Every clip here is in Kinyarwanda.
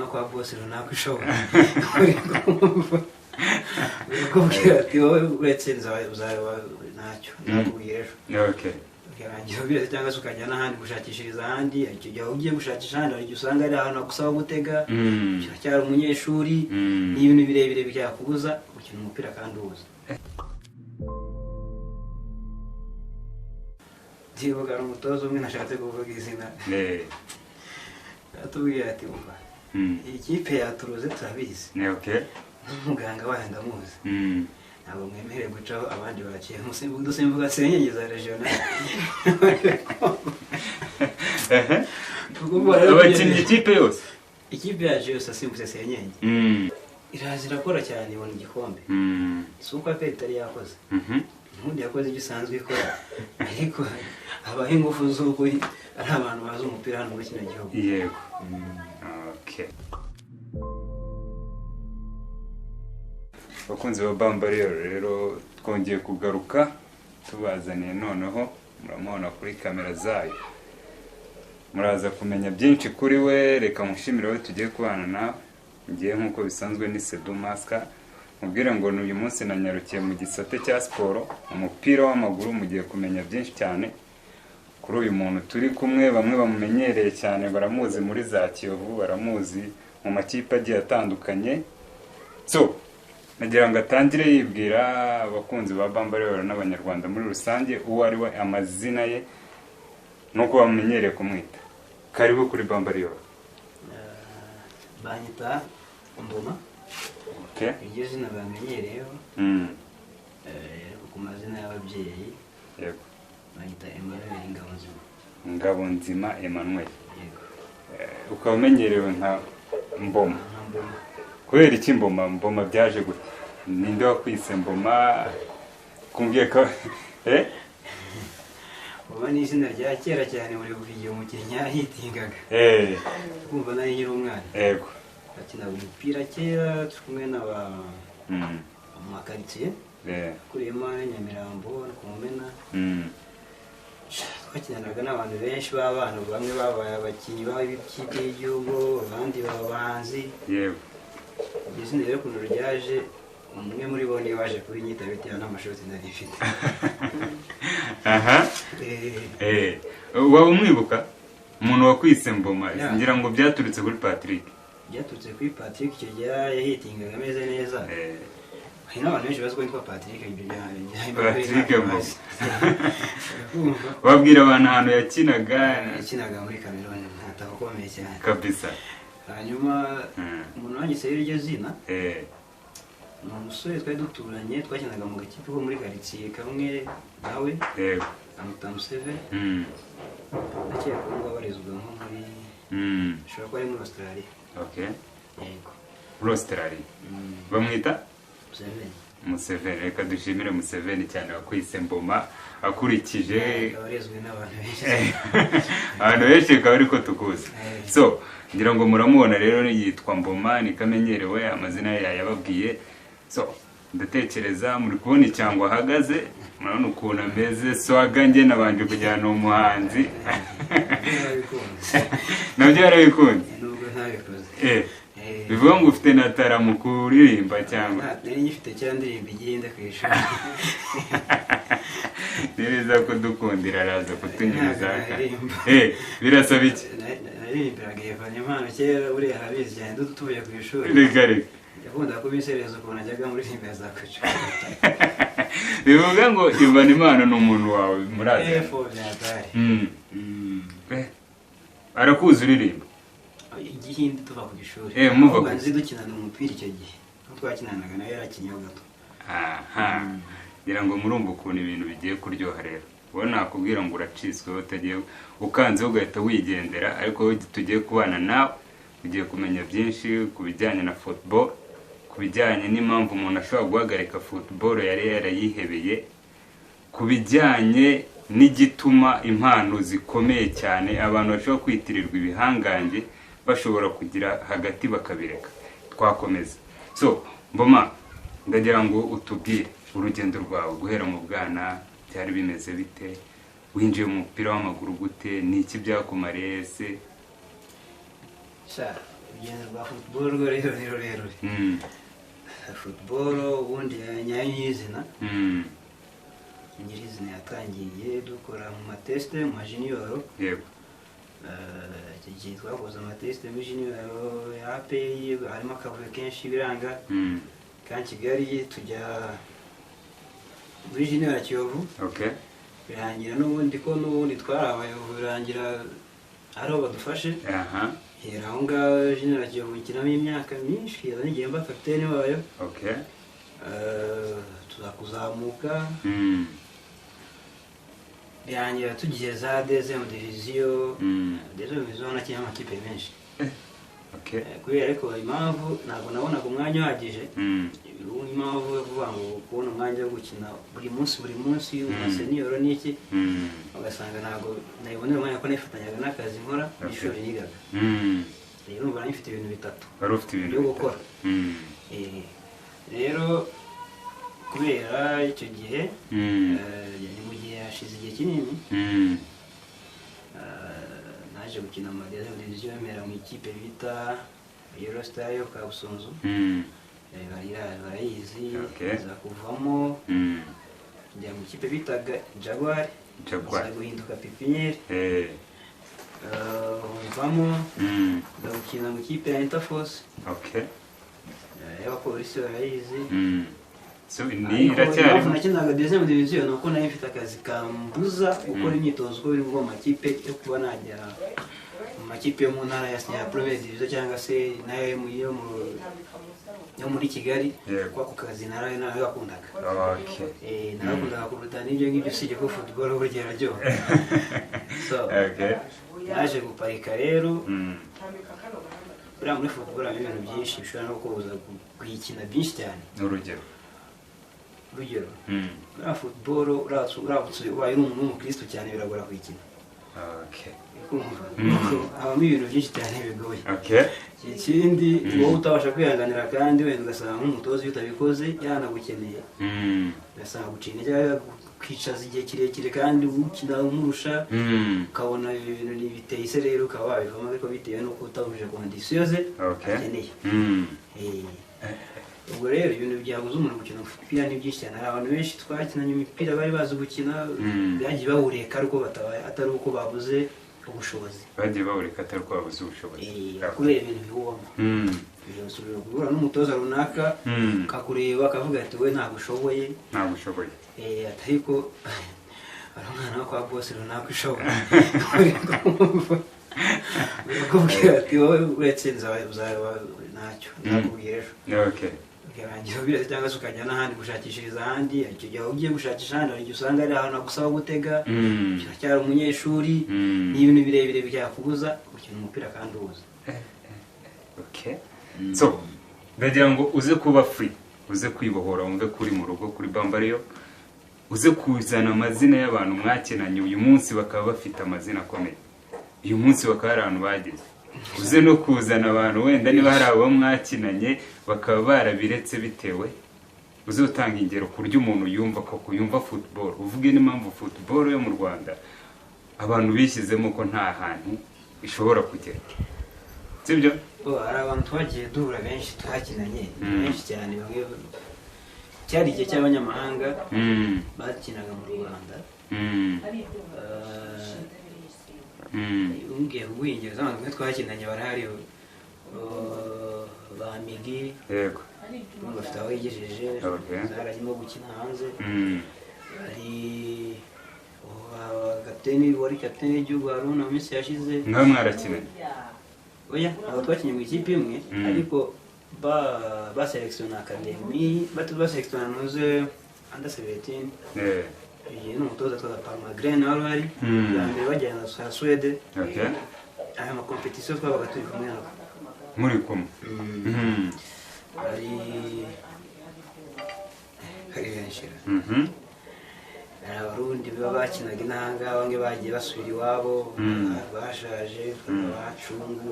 kwa boss runaka ushobora kubwira ati wowe uretse uzaba ntacyo nakubwira ejo. Okay. Yarangira bire cyangwa se ukajya n'ahandi gushakishiriza ahandi, icyo gihe ugiye gushakisha ahandi ari usanga ari ahantu agusaba gutega, cyari umunyeshuri n'ibintu birebire byakubuza gukina umupira kandi ubuza. Ndibuka ari umutoza umwe nashatse kuvuga izina. Atubwiye ati umva iyi kipe yaturuze turabizi. Okay. Umuganga wayo ndamuzi. Ntabwo mwemereye gucaho abandi baciye dusimbuka senyenge za regional. Abakinnyi ikipe yose. Ikipe yaje yose asimbutse senyenge. Iraza irakora cyane ibona igikombe. Si uko atari yakoze. Ubundi yakoze igisanzwe ikora. Ariko abaho ingufu z'uko ari abantu bazi umupira hano muri kino gihugu. Yego. Okay. Bakunzi ba Bambarero rero twongeye kugaruka tubazaniye noneho muramubona kuri kamera zayo. Muraza kumenya byinshi kuri we, reka mushimire we tugiye kubana nawe. Ngiye nkuko bisanzwe ni Sedu Maska. Mubwire ngo uyu munsi nanyarukiye mu gisate cya siporo, umupira w'amaguru mugiye kumenya byinshi cyane. Kuri uyu muntu turi kumwe, bamwe bamumenyereye cyane baramuzi muri za Kiyovu, baramuzi mu makipe agiye atandukanye. So nagira ngo atangire yibwira abakunzi ba Bambarero n'abanyarwanda muri rusange uwo ari we, amazina ye nuko bamenyereye kumwita. Karibu kuri Bambarero. Banyita Mboma. Okay. Iryo zina bamenyereyeho. Ku mazina y'ababyeyi. Yego. Banyita Emmanuel Ngabonzima. Ngabonzima Emmanuel. Yego. Ukamenyerewe nka Mboma. Mboma. Kubera iki Mboma? Mboma byaje gute? Ninde wakwise Mboma? Kumbwiye ko Mboma ni izina rya kera cyane muri bugiye mu Kenya hitingaga. Kumva nari nyiri umwana. Yego. Akina umupira kera kumwe n'aba makaritsiye. Kuri Imana Nyamirambo no Kumena. Twakinanaga n'abantu benshi b'abana, bamwe babaye abakinnyi b'ikipe y'igihugu, abandi babanzi. Yego. Izina rero kuno ryaje umwe muri bo ni waje kuri nyita bitewe n'amashoti nari mfite. Aha. Waba umwibuka umuntu wakwise Mboma? Ngira ngo byaturutse kuri Patrick. Byaturutse kuri Patrick icyo gihe yahitingaga ameze neza. Hari n'abantu benshi bazi ko yitwa Patrick Patrick Mboma. Wabwira abantu ahantu yakinaga muri Cameroon, ntatakomeye cyane kabisa. Hanyuma umuntu wanyise iryo zina ni umusore twari duturanye, twakinaga mu gakipe ko muri karitsiye kamwe nawe. Yego. Amutamu Seve. Nakeka ko ngo abarizwa nko muri ushobora kuba ari muri Australia. Okay. Yego. Muri Australia. Bamwita Museveni. Reka dushimire Museveni cyane wakwise Mboma akurikije abarizwe n'abantu benshi. Abantu benshi bakaba ariko tukuzi. So ngira ngo muramubona rero yitwa Mboma, ni kamenyerewe, amazina ye yababwiye. So ndatekereza muri kubona icyangwa ahagaze, murabona ukuntu ameze, swaga nge nabanje kujyana umuhanzi. Nabyo yarabikunze. Nubwo ntabikoze. Bivuga ngo ufite na tara mu kuririmba cyangwa? Nari ngifite cyangwa ndirimba igenda ku ishuri. Neza ko dukundira araza kutunyuza. Birasaba iki? Naririmbiraga Yevanya impano kera buriya arabizi cyane tuvuye ku ishuri. Reka. Yakunda kubisereza ukuntu ajyaga muri filime za Kucu. Bivuga ngo Yevanya impano ni umuntu wawe murazi. Arakuzi uririmba? Igihindi tuva ku ishuri. Muva nzi dukinana umupira icyo gihe. Twakinanaga nawe yarakinyeho gato. Ngira ngo murumva ukuntu ibintu bigiye kuryoha rero. Wowe nakubwira ngo uraciswe utagiye ukanze ugahita wigendera, ariko tugiye kubana nawe ugiye kumenya byinshi ku bijyanye na football, ku bijyanye n'impamvu umuntu ashobora guhagarika football yari yarayihebeye, ku bijyanye n'igituma impano zikomeye cyane abantu bashobora kwitirirwa ibihangange bashobora kugira hagati bakabireka. Twakomeza. So Mboma, ndagira ngo utubwire urugendo rwawe guhera mu bwana byari bimeze bite, winjiye mu mupira w'amaguru gute, niki byakumariye se? urugendo rwa football rwo rero ni rurerure. Football ubundi nyayo nyizina nyirizina yatangiye dukora mu mateste mu junior. Yego. Icyo gihe twakoze amateste mu junior ya API harimo akavuyo kenshi biranga. Kandi Kigali tujya muri junior ya Kiyovu. Okay. Birangira n'ubundi ko n'ubundi twarabaye birangira ari abo badufashe. Hera aho ngaho junior ya Kiyovu ikinamo imyaka myinshi n'igihe mba kapiteni wayo. Okay. Tuzakuzamuka. Birangira tugiye za deuxième division. Deuxième division nakinnye amakipe menshi. Okay. Kubera ariko impamvu ntabwo nabonaga umwanya uhagije. Impamvu yo kuvuga ngo kubona umwanya wo gukina buri munsi mu senior n'iki. Ugasanga ntabwo nayibonera umwanya ko nifatanyaga n'akazi nkora n'ishuri nigaga. Rero numva nifite ibintu bitatu. Wari ufite ibintu byo gukora. Rero kubera icyo gihe ni mu gihe hashize igihe kinini. Naje gukina mu division mera mu ikipe bita Eurostar yo Kabusunzu. Barayizi za kuvamo njya mu ikipe bitaga Jaguar guhinduka Pipiniere. Mvamo ndagukina mu ikipe ya Interforce. Okay. Y'abapolisi barayizi. So iracyari nakinaga deuxième division nuko nayo mfite akazi kambuza gukora imyitozo uko biri mu makipe yo kuba najya mu makipe yo mu ntara ya première division cyangwa se nayo yo muri Kigali kwa ku kazi narayo nayo yakundaga. Okay. Narakundaga kuruta n'ibyo ngibyo usibye ko football burya araryoha. So naje guparika rero. Buriya muri football hari ibintu byinshi bishobora no kubuza kuyikina byinshi cyane. Urugero buriya football uratse ubaye umuntu w'umukristo cyane biragora kuyikina. Okay. Habamo ibintu byinshi cyane bigoye. Okay. Ikindi wowe utabasha kwihanganira kandi wenda ugasanga nk'umutoza iyo utabikoze yanagukeneye. Ugasanga gucina cyangwa kwicaza igihe kirekire kandi ukina umurusha. Ukabona ibintu biteye ise rero ukaba wabivamo ariko bitewe n'uko utabuje kondisiyo ze akeneye. Ubwo rero ibintu byabuze umuntu gukina umupira ni byinshi cyane. Hari abantu benshi twakinanye imipira bari bazi gukina byagiye bawureka ariko atari uko babuze ubushobozi. Bagiye bawureka atari uko babuze ubushobozi. Kubera ibintu biwubamo. Ushobora guhura n'umutoza runaka akakureba akavuga ati we ntabwo ushoboye. Ariko ari umwana wo kwa boss runaka ushoboye. Urakubwira ati wowe uretse ntacyo nakubwira ejo. Okay. Ukarangira ubiretse cyangwa se ukajya n'ahandi gushakishiriza ahandi. Icyo gihe ugiye gushakisha ahandi hari igihe usanga ari ahantu agusaba gutega. Cyari umunyeshuri n'ibintu birebire byakubuza gukina umupira kandi uwuzi. Okay. So ndagira ngo uze kuba free, uze kwibohora wumve kuri mu rugo kuri Bambariyo, uze kuzana amazina y'abantu mwakenanye uyu munsi bakaba bafite amazina akomeye. Uyu munsi bakaba ari abantu bageze. Uze no kuzana abantu wenda niba hari abo mwakinanye bakaba barabiretse bitewe. Uze utanga ingero kurya umuntu yumva ko yumva football. Uvuge n'impamvu football yo mu Rwanda abantu bishyizemo ko nta hantu ishobora kugera. Sibyo? Hari abantu twagiye duhura benshi twakinanye benshi cyane bamwe cyari igihe cy'abanyamahanga bakinaga mu Rwanda. Ungiye kugwingiza abantu twakinanye barahari ba Migi. Yego. Bafite aho yigejeje zararimo gukina hanze. Hari kapiteni wari kapiteni w'igihugu Haruna mu minsi yashize. Mwa mwarakinanye? Oya, abo twakinye mu ikipe imwe ariko ba selection academy baselectiona nuze under 17. Iyi ni umutoza twa Palmagren wari hari mbere bajyana na Sweden. Okay. Aya ma competition twabaga turi kumwe nabo. Muri kumwe. Hari benshi. Abarundi baba bakinaga intanga bamwe bagiye basubira iwabo bashaje abacungu.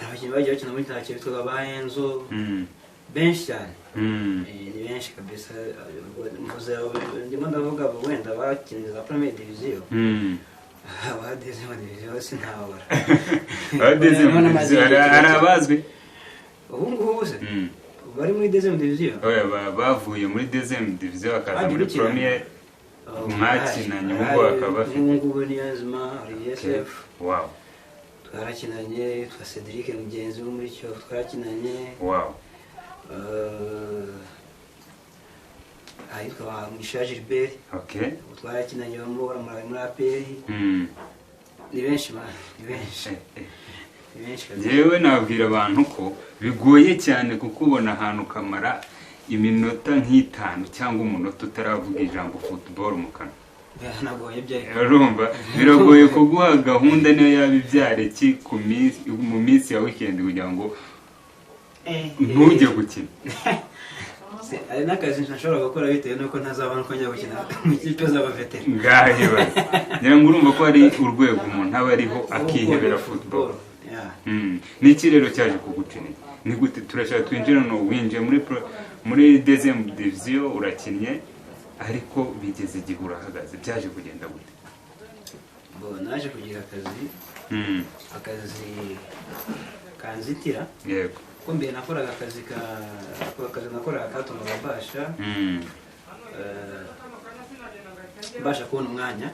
Abakinnyi bagiye bakina muri ntacyo bitwa ba Enzo benshi cyane. Ni benshi kabisa. Ndimo ndavuga wenda bakinira za première division. aba deuxième division sinababara aba deuxième division hari abazwi ubu ngubu se bari muri deuxième division bavuye muri deuxième division bakaza muri première mwakinanye ubwo bakaba bafite ngubu Niyonzima Olivier Chef wow twarakinanye twa Cedric mugenzi wo muri cyo twarakinanye wow ayitwa Misha Gilbert okay twarakinanye muri APR ni benshi yewe nabwira abantu ko bigoye cyane kukubona ahantu kamara iminota nk'itanu cyangwa umunota utaravuga ijambo football mu kanwa urumva biragoye kuguha gahunda niyo yaba ibyareki mu minsi ya weekend kugira ngo ntujye gukina ari n'akazi ntashobora gukora bitewe nuko ntazabona uko njya gukina mu kipe z'abaveteri ngahe ngira ngo urumva ko ari urwego umuntu aba ariho akihebera football ni iki rero cyaje kugukenera ni gute turashaka twinjira no winjiye muri deuxième division urakinnye ariko bigeze igihe urahagaze byaje kugenda gute naje kugira akazi kanzitira yego ko mbere nakoraga akazi nakoraga katuma babasha mbasha kubona umwanya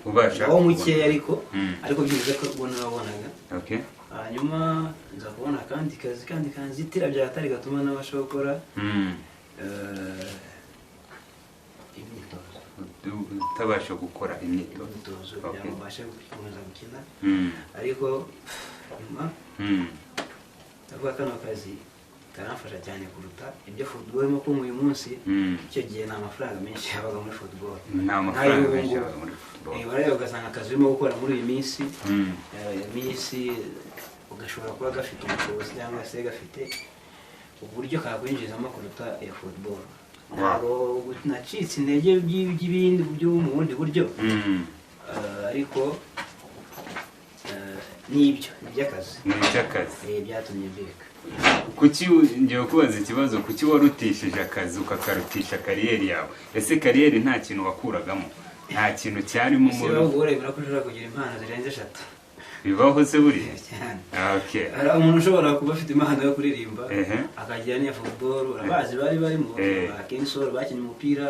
aho mukeya ariko byibuze ko ubona wabonaga hanyuma nza kubona kandi kanzitira byatari gatuma nabasha gukora utabasha gukora imyitozo kugira ngo mbashe gukomeza gukina ariko nyuma ndavuga kano kazi karamfasha cyane kuruta ibyo football irimo ko uyu munsi icyo gihe nta mafaranga menshi yabaga muri football nta mafaranga menshi yabaga muri football bareba ugasanga akazi urimo gukora muri iyi minsi ugashobora kuba gafite ubushobozi cyangwa se gafite uburyo kakwinjizamo kuruta iyo football ntabwo nacitse intege by'ibindi byo mu bundi buryo ariko nibyo iby'akazi byatumye mbireka kuki ngiye kubaza ikibazo kuki warutishije akazi ukakarutisha kariyeri yawe ese kariyeri nta kintu wakuragamo nta kintu cyarimo muri wowe urebera ko ushobora kugira impano zirenze 3 bibaho se buriya okay hari umuntu ushobora kuba afite impano yo kuririmba akagira n'iya football urabazi barimo ba Kensol bakinnye umupira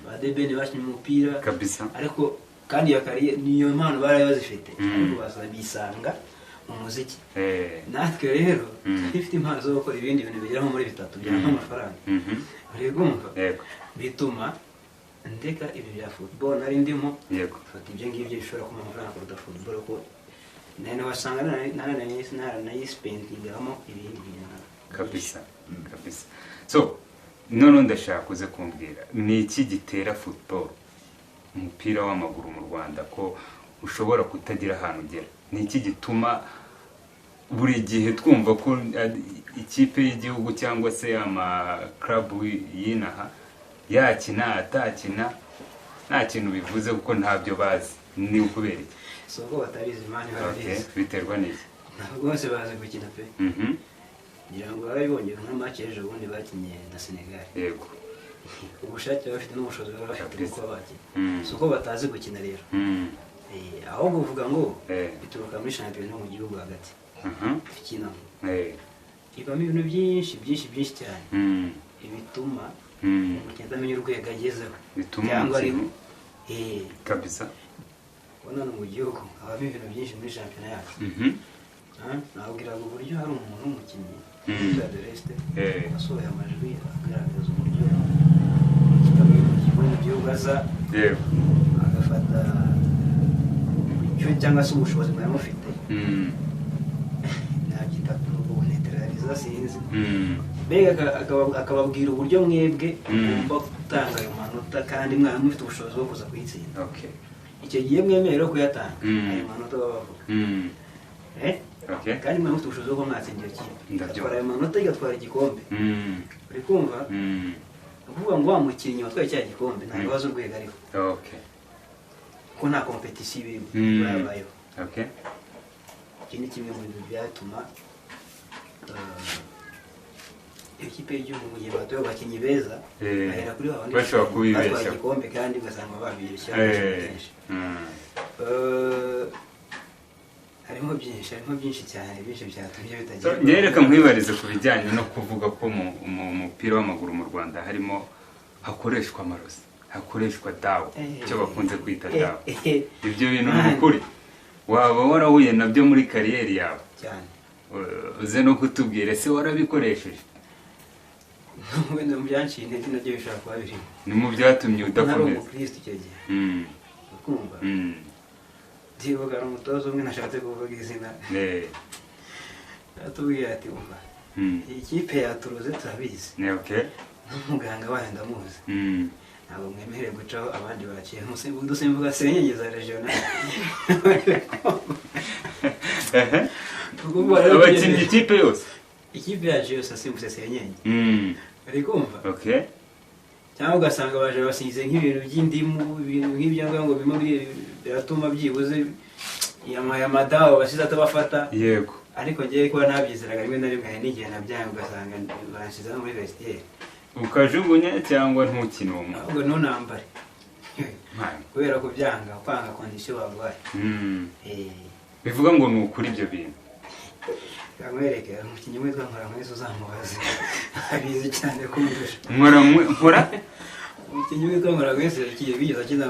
ba Debeni bakinnye umupira kabisa ariko kandi iyo kariyeri niyo mpano bari bazifite ariko basanga mu muziki natwe rero dufite impano zo gukora ibindi bintu bigera muri 3 byanga amafaranga urigumva bituma ndeka ibi bya football nari ndimo fata ibyo ngibyo bishobora kuma amafaranga kuruta football ko nene wasanga nayispendingamo ibindi bintu kabisa so none ndashaka kuze kumbwira ni iki gitera football umupira w'amaguru mu Rwanda ko ushobora kutagira ahantu ugera ni iki gituma buri gihe twumva ko ikipe y'igihugu cyangwa se ama club yinaha yakina atakina nta kintu bivuze kuko ntabyo bazi ni ukubera iki soko batabizi imana barabizi biterwa n'iki ntabwo bose bazi gukina pe ngira ngo barabibonye nka match ejo bundi bakinye na Senegal yego ubushake bafite n'ubushobozi bafite uko bakina soko batazi gukina rero aho kuvuga ngo bituruka muri shampiyona mu gihugu hagati ikina ibamo ibintu byinshi cyane ibituma umukenda amenya urwego agezeho cyangwa arimo kabisa ubona no mu gihugu habamo ibintu byinshi muri shampiyona yacu nabwira ngo uburyo hari umuntu w'umukinnyi witwa Deleste asohoye amajwi agaragaza uburyo mu gihugu aza agafata icyo cyangwa se ubushobozi mwari mufite nabyita kubuneteraliza sinzi mbega akababwira uburyo mwebwe mugomba gutanga ayo manota kandi mwari mufite ubushobozi bwo kuza kuyitsinda icyo gihe mwemerewe kuyatanga ayo manota babavuga kandi mwari mufite ubushobozi bwo mwatsinda iyo kipe igatwara ayo manota igatwara igikombe uri kumva ukuvuga ngo wa mukinnyi watwaye cya gikombe nta bibazo urwego ariho ko nta competition irimo yabayeho iki ni kimwe mu bintu byatuma ikipe y'igihugu mu gihe batoye abakinnyi beza bahera kuri babandi bashobora kubibeshya igikombe kandi ugasanga babireshya kenshi harimo byinshi cyane, byinshi byatumye bitagira. Reka nkwibarize ku bijyanye no kuvuga ko mu mupira w'amaguru mu Rwanda harimo hakoreshwa amarozi, hakoreshwa dawa, icyo bakunze kwita dawa. Ibyo bintu ni ukuri waba warahuye nabyo muri kariyeri yawe cyane? uze no kutubwira ese warabikoresheje? Wenda mu byanciye intege nabyo bishobora kuba birimo. Ni mu byatumye udakomeza? Kristo icyo gihe ukumva ndibuka ari umutoza umwe nashatse kuvuga izina, atubwira ati umva iyi kipe yaturuze turabizi, n'umuganga wayo ndamuzi, ntabwo mwemerewe gucaho abandi baciye dusimbuka senyenge za regional. abakinnyi ikipe yose, ikipe yacu yose asimbutse senyenge, ari kumva cyangwa ugasanga baje basize nk'ibintu by'indimu, ibintu nk'ibyo ngo bimwe biratuma byibuze amadawa basize atabafata. Yego, ariko ngiye kuba nabyizeraga rimwe na rimwe, hari n'igihe nabyaye ugasanga banshyize no muri vestiaire ukajugunya cyangwa ntukine uwo mwaka, ahubwo ntunambare kubera kubyanga, kwanga kondisiyo barwaye. bivuga ngo ni ukuri ibyo bintu. Kamwereke umukinnyi witwa Nkoramwese uzamubaze, abizi cyane kundusha. Nkora umukinnyi witwa Nkoramwese yagiye bigeze akina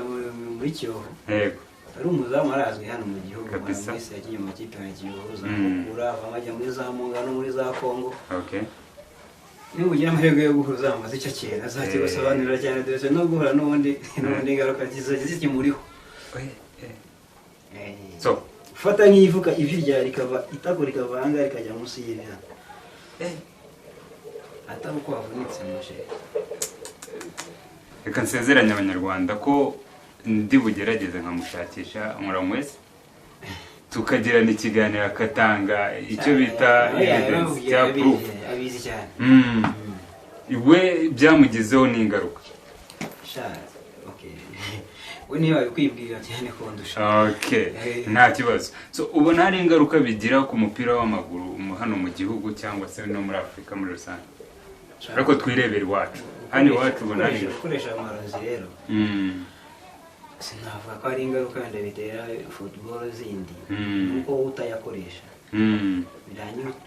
muri Kiyovu. Yego, ari umuzamu arazwi hano mu gihugu. Kabisa. Nkoramwese yagiye mu makipe ya Kiyovu, Zamukura, bamajya muri za Munga no muri za Kongo. Niba ugira amahirwe yo guhura uzamubaze icyo kintu azakibasobanurira cyane, dore no guhura n'ubundi ngaruka zikimuriho. so Fata nk'ivuka ivi rya rikava itako rikavanga rikajya munsi y'ibya. Atari uko wavunitse mushe. reka nsezeranye abanyarwanda ko ndi bugerageze nkamushakisha Nkoramwese, tukagirana ikiganiro akatanga icyo bita evidence cya proof. Abizi cyane. Iwe byamugizeho n'ingaruka. We niba bikwibwira cyane kondusha. Nta kibazo. So ubona hari ingaruka bigira ku mupira w'amaguru hano mu gihugu cyangwa se no muri Afrika muri rusange? Ariko twirebera iwacu. Hano iwacu ubona ari gukoresha amarozi rero. Sinavuga ko ari ingaruka wenda bitera football zindi, nuko utayakoresha.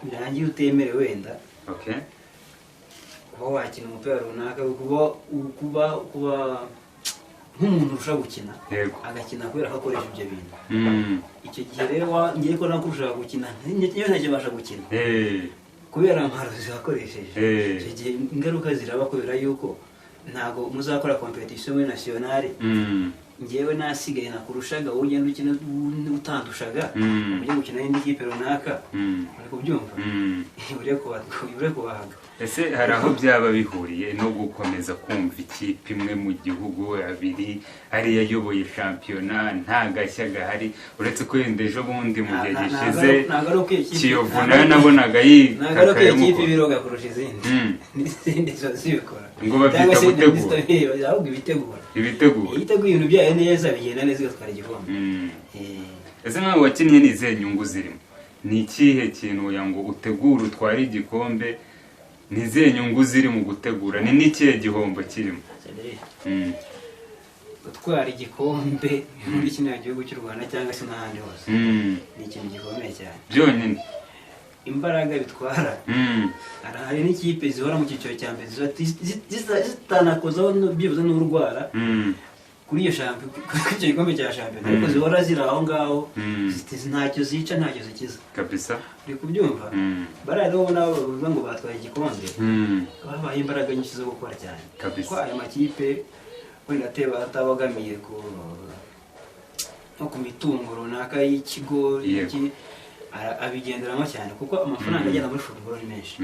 Birangiye utemerewe wenda. Kuba wakina umupira runaka, kuba nk'umuntu urusha gukina, agakina kubera ko akoresha ibyo bintu. Icyo gihe rero ngiye ko nakurusha gukina, niyo ntakibasha gukina kubera amarozi wakoresheje. Icyo gihe ingaruka ziraba kubera yuko ntabwo muzakora competition muri nationale. Ngewe nasigaye nakurushaga, wowe ugenda ukina utandushaga, ujye gukina n'indi kipe runaka, uri kubyumva, ure kubahaga. Ese hari aho byaba bihuriye no gukomeza kumva ikipe imwe mu gihugu abiri ari yayoboye shampiyona nta gashya gahari, uretse ko yenda ejo bundi mu gihe gishize Kiyovu nayo nabonaga yikakaye mu kipe biroga kurusha izindi, n'izindi zo zibikora ngo babyita gutegura, ahubwo ibitegura ibintu byayo neza bigenda neza igatwara igikombe. Ese nkawe wakinnye n'izihe nyungu zirimo? Ni ikihe kintu ngo utegura utware igikombe, nizihe nyungu ziri mu gutegura, ni n'ikihe gihombo kirimo? Gutwara igikombe muri kino gihugu cy'u Rwanda cyangwa se n'ahandi hose ni ikintu gikomeye cyane byonyine. Imbaraga bitwara, hari n'ikipe zihora mu cyiciro cya mbere zitanakozaho byibuze n'urwara kuri iyo shampiyona, kuri icyo gikombe cya shampiyona, ariko zihora ziri aho ngaho, ntacyo zica ntacyo zikiza kabisa. uri kubyumva? bariya rero ubona bavuga ngo batwaye igikombe, babaye imbaraga nyinshi zo gukora cyane, kuko aya makipe wenda atabogamiye nko ku mitungo runaka y'ikigo abigenderamo cyane, kuko amafaranga agenda muri football ni menshi.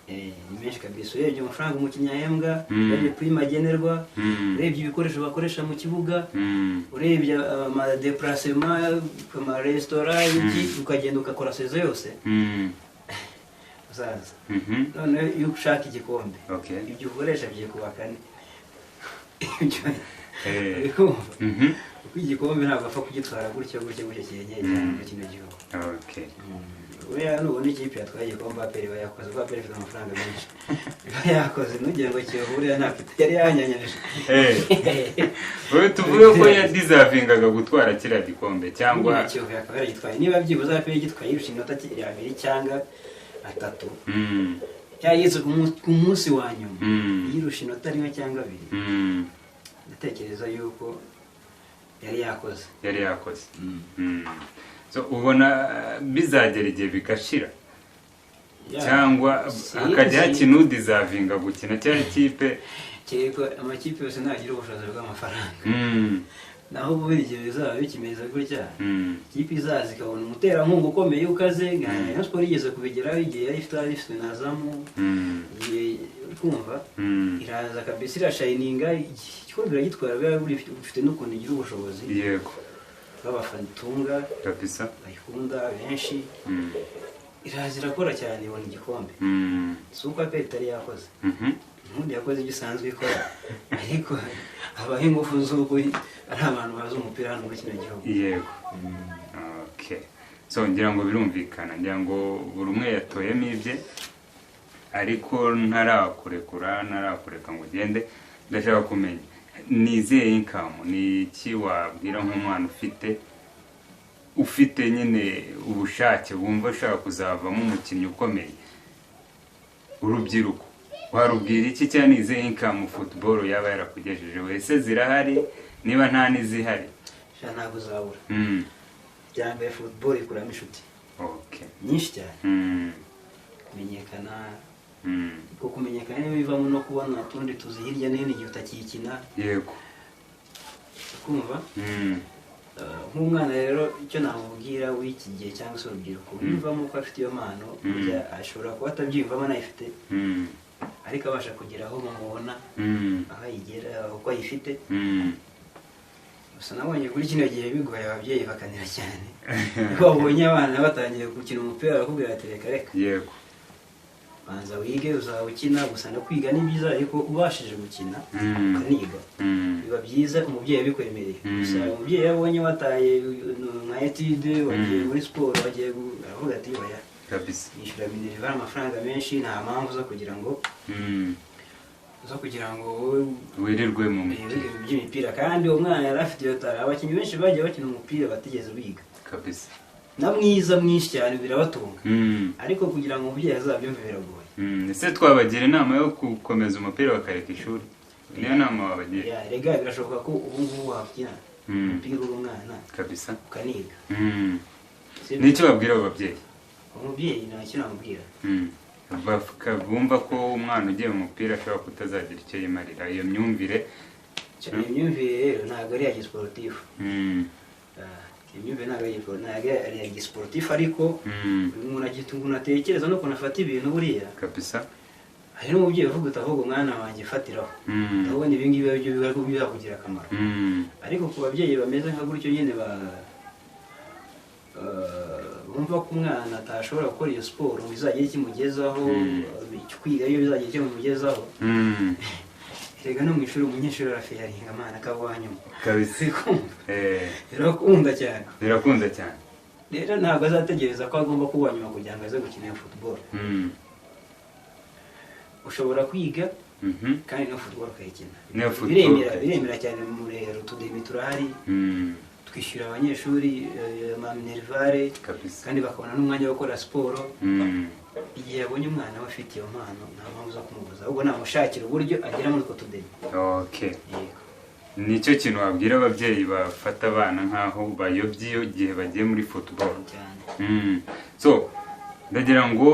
Ni menshi kabisa. Urebye amafaranga umukinnyi ahembwa, urebye prime agenerwa, urebye ibikoresho bakoresha mu kibuga, urebye amadeplacement, amaresitora, ukagenda ugakora sezo yose, uzaza none iyo ushaka igikombe ibyo ukoresha bigiye kuba kane. Kuko igikombe ntabwo apfa kugitwara gutyo kiyenyeye cyane muri kino gihugu. Uriya nubona ikipe yatwaye igikombe aperi bayakoze kuko aperi ifite amafaranga menshi iba yakoze ntugire ngo Kiyovu uriya ntafite yari yanyanyanyije wowe tuvuge ko yadizavingaga gutwara kiriya gikombe cyangwa Kiyovu yakaba yaragitwaye niba byibuze aperi gitwaye irusha inota abiri cyangwa atatu yageze ku munsi wa nyuma yirusha inota rimwe cyangwa abiri ndatekereza yuko yari yakoze so ubona bizagera igihe bigashira cyangwa hakajya hakina udizavinga gukina cyangwa ikipe kereko amakipe yose ntagira ubushobozi bw'amafaranga naho ubu igihe bizaba bikimeze gutya ikipe izaza ikabona umuterankunga ukomeye ukaze nka siporo igeze kubigeraho igihe yari ifite na zamu kumva iraza kabisa irashayininga igikombe iragitwara biba bifite n'ukuntu igira ubushobozi yego b'abafana itunga kabisa bayikunda benshi iraza irakora cyane ibona igikombe si uko aperi itari yakoze ubundi yakoze ibyo isanzwe ikora ariko habaho ingufu z'uko ari abantu bazi umupira hano muri kino gihugu yego so ngira ngo birumvikana ngira ngo buri umwe yatoyemo ibye ariko ntarakureka ngo ugende ndashaka kumenya nizihe income ni iki wabwira nk'umwana ufite nyine ubushake wumva ushaka kuzavamo umukinnyi ukomeye urubyiruko warubwira iki cyane nizihe income football yaba yarakugejeje wese zirahari niba nta n'izihari ntabwo uzabura byambere football ikuramo inshuti nyinshi cyane kumenyekana kuko kumenyekana niyo bivamo no kubona utundi tuzi hirya no hino igihe utakiyikina yego kumva nk'umwana rero icyo namubwira w'iki gihe cyangwa se urubyiruko bivamo ko afite iyo mpano ashobora kuba atabyiyumvamo anayifite ariko abasha kugera aho mumubona aho ayigera uko ayifite gusa nabonye kuri kino gihe bigoye ababyeyi bakanira cyane iyo babonye abana batangiye gukina umupira barakubwira ati reka yego banza wige uzaba ukina gusa no kwiga ni byiza ariko ubashije gukina ukaniga biba byiza umubyeyi abikwemereye gusa umubyeyi yabonye wataye nka etude wagiye muri siporo wagiye aravuga ati oya kabisa yishyura minerivare amafaranga menshi nta mpamvu zo kugira ngo wirirwe mu by'imipira kandi uwo mwana yari afite iyo tara abakinnyi benshi bagiye bakina umupira batigeze biga kabisa na mwiza mwinshi cyane birabatunga ariko kugira ngo umubyeyi azabyumve biragoye ese twabagira inama yo gukomeza umupira bakareka ishuri niyo nama wabagira rega birashoboka ko ubu ngubu wakina umupira uri umwana kabisa ukaniga nicyo babwira abo babyeyi umubyeyi nta kintu amubwira bumva ko umwana ugiye mu mupira ashobora kutazagira icyo yimarira iyo myumvire rero ntabwo ari iya gisiporutifu imyumvire ntabwo ari iya gisiporutifu ariko umuntu atekereza n'ukuntu afata ibintu buriya kabisa hari n'umubyeyi uvuga uti ahubwo umwana wanjye fatiraho ndabona ibi ngibi byo bizakugira akamaro ariko ku babyeyi bameze nka gutyo nyine bumva ko umwana atashobora gukora iyo siporo ngo izagire ikimugezaho kwiga iyo bizagira icyo bimugezaho rega no mu ishuri umunyeshuri arafiyaringa amana akabwanyuma kabisa birakunda cyane rero ntabwo azategereza ko agomba kubwanyuma kugira ngo aze gukina football ushobora kwiga kandi no football ukayikina biremera cyane mu rero tudemi turahari twishyura abanyeshuri minerivare kandi bakabona n'umwanya wo gukora siporo igihe yabonye umwana we afite iyo mpano nta mpamvu zo kumubuza ahubwo namushakira uburyo agera muri utwo tudemi nicyo kintu wabwira ababyeyi bafata abana nk'aho bayobye iyo gihe bagiye muri football so ndagira ngo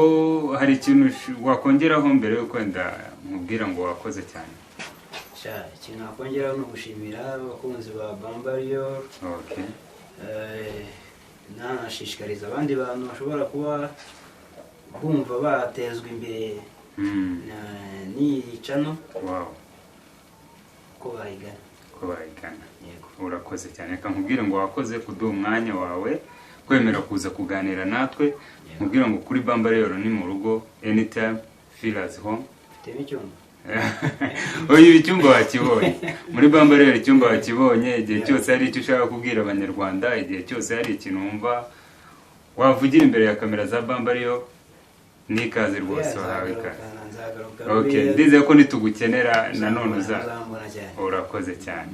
hari ikintu wakongeraho mbere yo kwenda mubwira ngo wakoze cyane ikintu nakongeraho ni ugushimira abakunzi ba Bambarior nanashishikariza abandi bantu bashobora kuba bumva batezwa imbere n'iyi cano ko bayigana urakoze cyane reka nkubwire ngo wakoze kuduha umwanya wawe kwemera kuza kuganira natwe nkubwire ngo kuri Bambarior ni mu rugo anytime feel at home mfite n'icyumba oya icyumba wakibonye muri Bambarior icyumba wakibonye igihe cyose hari icyo ushaka kubwira abanyarwanda igihe cyose hari ikintu wumva wavugira imbere ya kamera za Bambariyo n'ikaze rwose wahawe ikaze. Okay, ndize ko nitugukenera nanone urakoze cyane.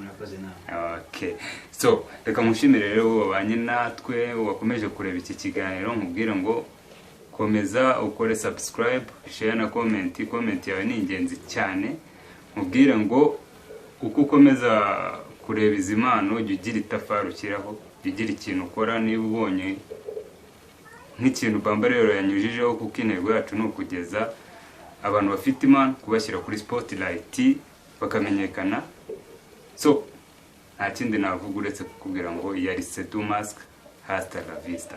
Okay, so reka mushimire rero wabanye natwe wakomeje kureba iki kiganiro, nkubwira ngo komeza ukore subscribe, share na comment yawe ni ingenzi cyane. Nkubwira ngo uko ukomeza kureba izi mpano ujye ugira itafari ukiraho, ujye ugira ikintu ukora niba ubonye nk'ikintu Bambariyo yanyujijeho, kuko intego yacu ni ukugeza abantu bafite impano kubashyira kuri spotlight bakamenyekana. So nta kindi navuga uretse kukubwira ngo yari Sedu Mask, hasta la vista.